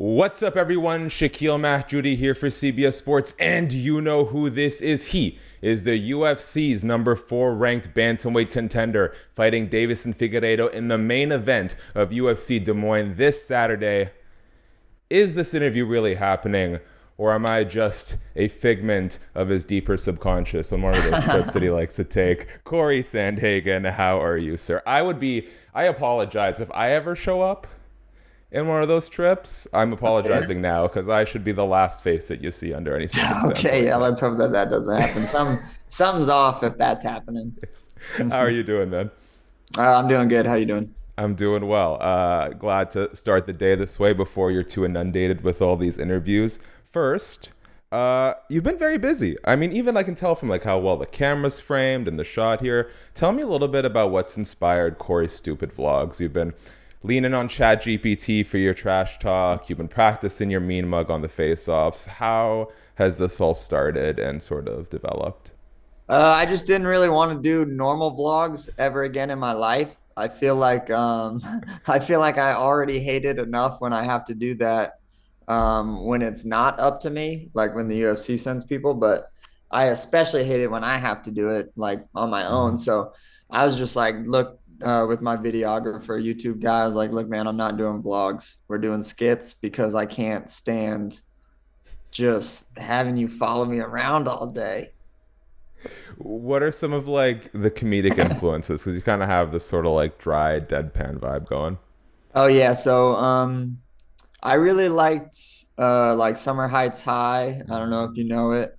What's up, everyone? Shaquille Mahjoudi here for CBS Sports, and you know who this is. He is the UFC's number 4 ranked bantamweight contender, fighting Deiveson Figueiredo in the main event of UFC Des Moines this Saturday. Is this interview really happening, or am I just a figment of his deeper subconscious on one of those trips that he likes to take? Cory Sandhagen, how are you, sir? I apologize if I ever show up in one of those trips. I'm apologizing now because I should be the last face that you see under any circumstance. Okay, yeah, let's hope that doesn't happen. Something's off if that's happening. How are you doing, man? I'm doing good. How you doing? I'm doing well. Glad to start the day this way before you're too inundated with all these interviews. First, you've been very busy. I mean, even I can tell from like how well the camera's framed and the shot here. Tell me a little bit about what's inspired Cory's stupid vlogs. You've been leaning on ChatGPT for your trash talk. You've been practicing your mean mug on the face-offs. How has this all started and sort of developed? I just didn't really want to do normal vlogs ever again in my life. I feel like I feel like I already hate it enough when I have to do that when it's not up to me, like when the UFC sends people, but I especially hate it when I have to do it like on my own. So I was just like, look, with my videographer, YouTube guy, I was like, look, man, I'm not doing vlogs. We're doing skits because I can't stand just having you follow me around all day. What are some of like the comedic influences? Because you kind of have this sort of like dry, deadpan vibe going. Oh yeah, so I really liked like Summer Heights High. I don't know if you know it.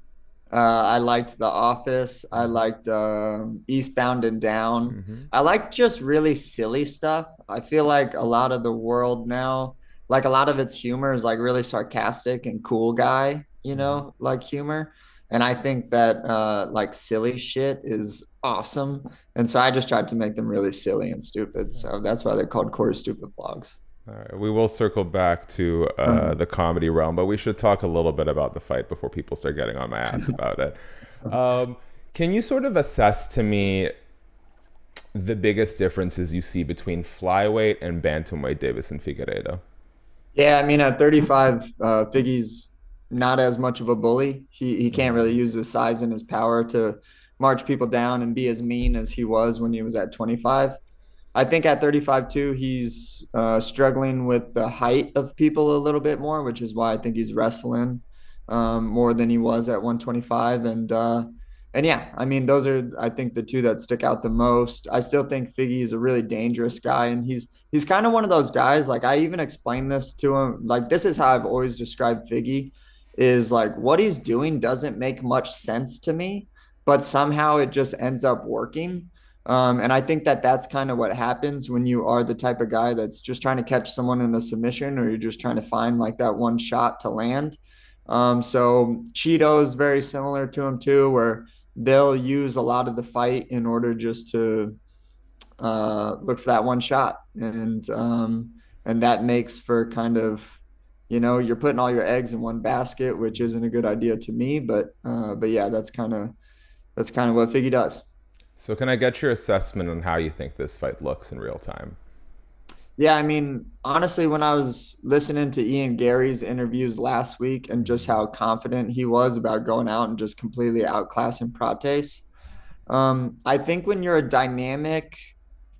I liked The Office. I liked Eastbound and Down. Mm-hmm. I like just really silly stuff. I feel like a lot of the world now, like a lot of its humor is like really sarcastic and cool guy, like humor. And I think that like silly shit is awesome. And so I just tried to make them really silly and stupid. So that's why they're called Cory Stupid Vlogs. All right, we will circle back to the comedy realm, but we should talk a little bit about the fight before people start getting on my ass about it. Can you sort of assess to me the biggest differences you see between flyweight and bantamweight Deiveson Figueiredo? Yeah, I mean at 35, Figgy's not as much of a bully. He can't really use his size and his power to march people down and be as mean as he was when he was at 25. I think at 35 too, he's struggling with the height of people a little bit more, which is why I think he's wrestling more than he was at 125. And yeah, I mean those are I think the two that stick out the most. I still think Figgy is a really dangerous guy, and he's kind of one of those guys. Like I even explained this to him. Like this is how I've always described Figgy, is like what he's doing doesn't make much sense to me, but somehow it just ends up working. And I think that that's kind of what happens when you are the type of guy that's just trying to catch someone in a submission, or you're just trying to find like that one shot to land. So Cheeto is very similar to him too, where they'll use a lot of the fight in order just to look for that one shot. And that makes for kind of, you're putting all your eggs in one basket, which isn't a good idea to me. But yeah, that's kind of what Figgy does. So can I get your assessment on how you think this fight looks in real time? Yeah, I mean, honestly, when I was listening to Ian Gary's interviews last week and just how confident he was about going out and just completely outclassing Prates, I think when you're a dynamic,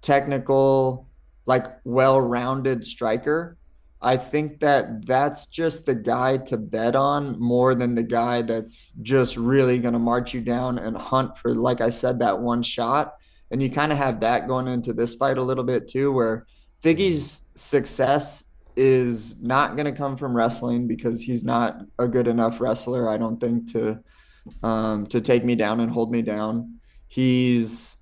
technical, like well-rounded striker, I think that that's just the guy to bet on more than the guy that's just really going to march you down and hunt for, like I said, that one shot. And you kind of have that going into this fight a little bit too, where Figgy's success is not going to come from wrestling because he's not a good enough wrestler, I don't think, to take me down and hold me down. His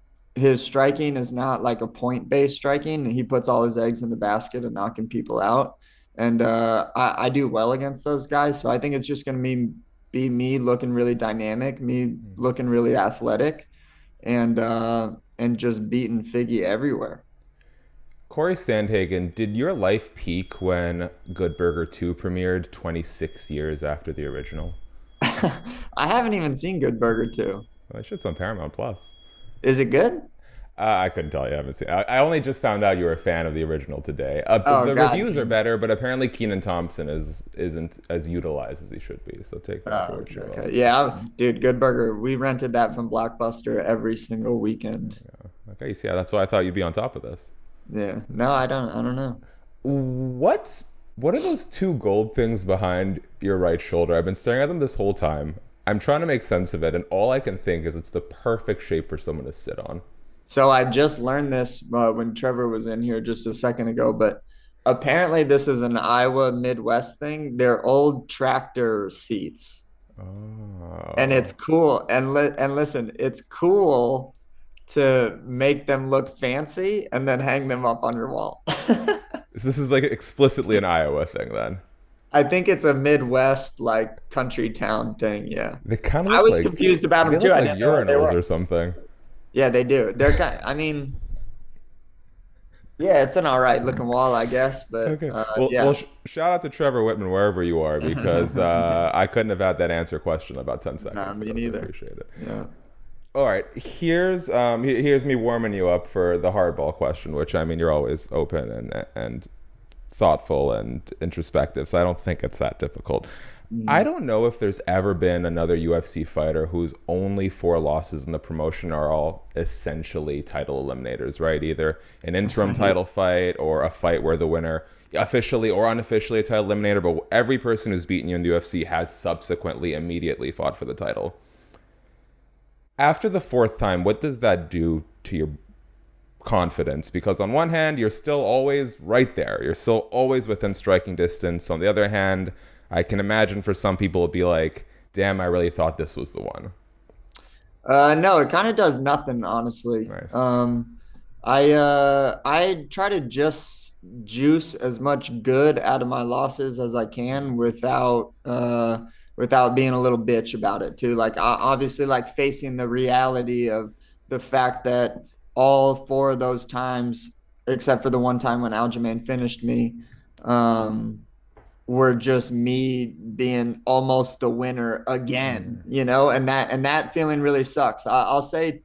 striking is not like a point-based striking. He puts all his eggs in the basket of knocking people out. And I do well against those guys. So I think it's just going to be me looking really dynamic, me looking really athletic, and just beating Figgy everywhere. Cory Sandhagen, did your life peak when Good Burger 2 premiered 26 years after the original? I haven't even seen Good Burger 2. Well, that shit's on Paramount Plus. Is it good? I couldn't tell you. I haven't seen. I only just found out you were a fan of the original today. Oh The God. reviews are better, but apparently Keenan Thompson isn't as utilized as he should be. So take that for Oh, what okay, you will. okay. Yeah, dude, Good Burger. We rented that from Blockbuster every single weekend. Okay, you see, that's why I thought you'd be on top of this. Yeah. No, I don't know. What's what are those two gold things behind your right shoulder? I've been staring at them this whole time. I'm trying to make sense of it, and all I can think is it's the perfect shape for someone to sit on. So I just learned this when Trevor was in here just a second ago, but apparently this is an Iowa Midwest thing. They're old tractor seats, and it's Oh. cool. And listen, it's cool to make them look fancy and then hang them up on your wall. So this is like explicitly an Iowa thing then. I think it's a Midwest like country town thing. Yeah. They kind of I look was like confused about them they too. look I like didn't know what they urinals were. or something. Yeah, they do. They're kind I mean, yeah, it's an all right looking wall, I guess, but Okay. Well, yeah. shout out to Trevor Whitman wherever you are because I couldn't have had that answer question about 10 Nah, seconds me ago, so I neither. appreciate it. Yeah. All right, here's me warming you up for the hardball question, which I mean you're always open and thoughtful and introspective, so I don't think it's that difficult. I Mm. don't know if there's ever been another UFC fighter whose only four losses in the promotion are all essentially title eliminators, right? Either an interim title fight or a fight where the winner officially or unofficially a title eliminator, but every person who's beaten you in the UFC has subsequently immediately fought for the title. After the fourth time, what does that do to your confidence? Because on one hand, you're still always right there. You're still always within striking distance. On the other hand, I can imagine for some people it'd be like, damn, I really thought this was the one. No, it kind of does nothing, honestly. Nice. I try to just juice as much good out of my losses as I can without being a little bitch about it too. Like obviously like facing the reality of the fact that all four of those times, except for the one time when Aljamain finished me, um, were just me being almost the winner again, Mm. and that feeling really sucks. I'll say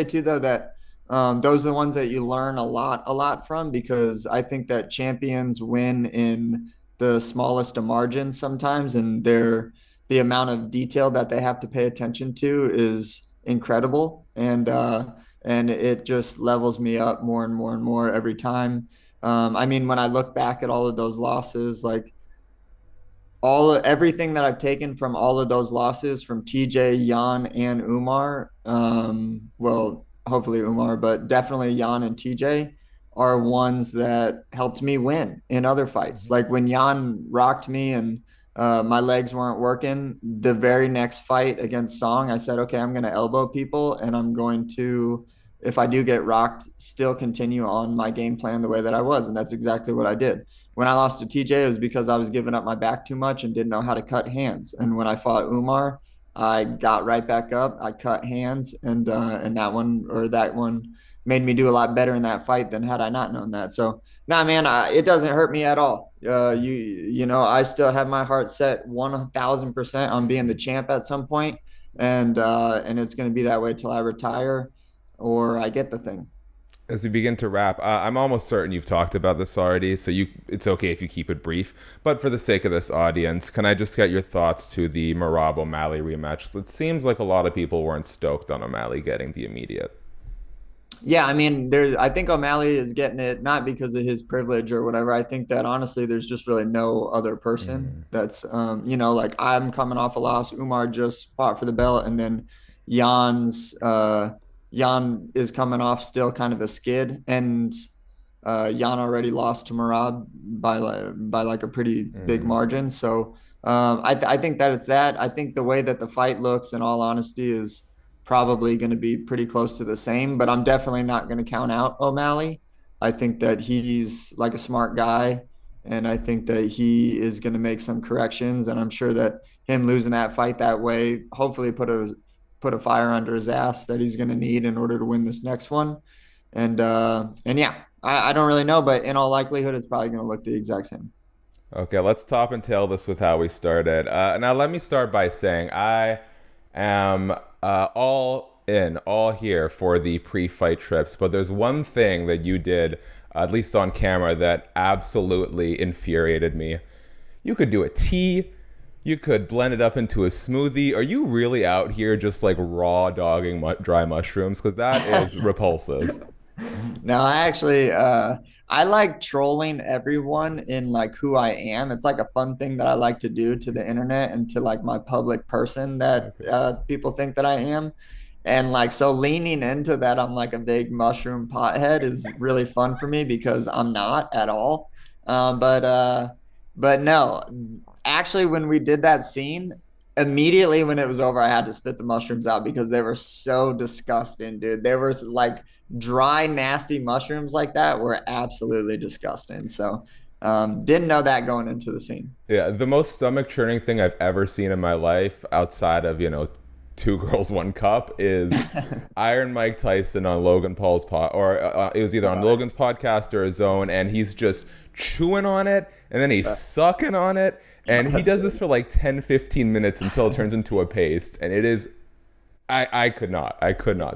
too though that those are the ones that you learn a lot from because I think that champions win in the smallest of margins sometimes, and the amount of detail that they have to pay attention to is incredible, and it just levels me up more and more and more every time. I mean, when I look back at all of those losses, like everything that I've taken from all of those losses from TJ, Jan, and Umar, well, hopefully Umar, but definitely Jan and TJ are ones that helped me win in other fights. Like when Jan rocked me and my legs weren't working, the very next fight against Song, I said, okay, I'm going to elbow people and I'm going to, if I do get rocked, still continue on my game plan the way that I was. And that's exactly what I did. When I lost to TJ, it was because I was giving up my back too much and didn't know how to cut hands. And when I fought Umar, I got right back up. I cut hands, and that one made me do a lot better in that fight than had I not known that. So, nah, man, it doesn't hurt me at all. I still have my heart set 1,000% on being the champ at some point, and it's going to be that way till I retire or I get the thing. As we begin to wrap, I'm almost certain you've talked about this already, so it's okay if you keep it brief. But for the sake of this audience, can I just get your thoughts to the Merab O'Malley rematch? It seems like a lot of people weren't stoked on O'Malley getting the immediate. Yeah, I mean, I think O'Malley is getting it not because of his privilege or whatever. I think that honestly, there's just really no other person Mm. that's, like I'm coming off a loss. Umar just fought for the belt, and then Jan is coming off still kind of a skid, and Jan already lost to Merab by like a pretty big Mm. margin. So I think that it's that. I think the way that the fight looks, in all honesty, is probably going to be pretty close to the same. But I'm definitely not going to count out O'Malley. I think that he's like a smart guy, and I think that he is going to make some corrections. And I'm sure that him losing that fight that way, hopefully put a fire under his ass that he's going to need in order to win this next one. And yeah, I don't really know, but in all likelihood, it's probably going to look the exact same. Okay, let's top and tail this with how we started. Now, let me start by saying I am all in, all here for the pre-fight trips. But there's one thing that you did, at least on camera, that absolutely infuriated me. You could do a tea. You could blend it up into a smoothie. Are you really out here just like raw dogging dry mushrooms? Because that is repulsive. No, I actually I like trolling everyone in like who I am. It's like a fun thing that I like to do to the internet and to like my public person that Okay. people think that I am. And like so leaning into that I'm like a big mushroom pothead is really fun for me because I'm not at all. Um, but uh but no, actually when we did that scene, immediately when it was over, I had to spit the mushrooms out because they were so disgusting, dude. They were like dry, nasty mushrooms like that were absolutely disgusting. So didn't know that going into the scene. Yeah, the most stomach churning thing I've ever seen in my life, outside of, Two Girls, One Cup, is Iron Mike Tyson on Logan Paul's or it was either on Logan's podcast or his own, and he's just chewing on it, and then he's sucking on it, and he does this for like 10, 15 minutes until it turns into a paste, and it is, I could not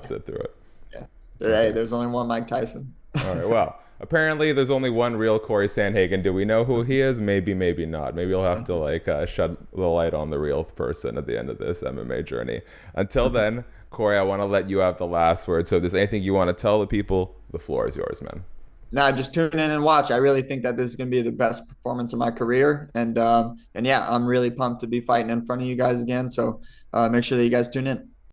sit through it. Yeah. Hey, there's only one Mike Tyson. All right, well, apparently there's only one real Cory Sandhagen. Do we know who he is? Maybe, maybe not. Maybe you'll have to shed the light on the real person at the end of this MMA journey. Until then, Cory, I want to let you have the last word. So if there's anything you want to tell the people, the floor is yours, man. No, just tune in and watch. I really think that this is going to be the best performance of my career, and yeah, I'm really pumped to be fighting in front of you guys again. So make sure that you guys tune in.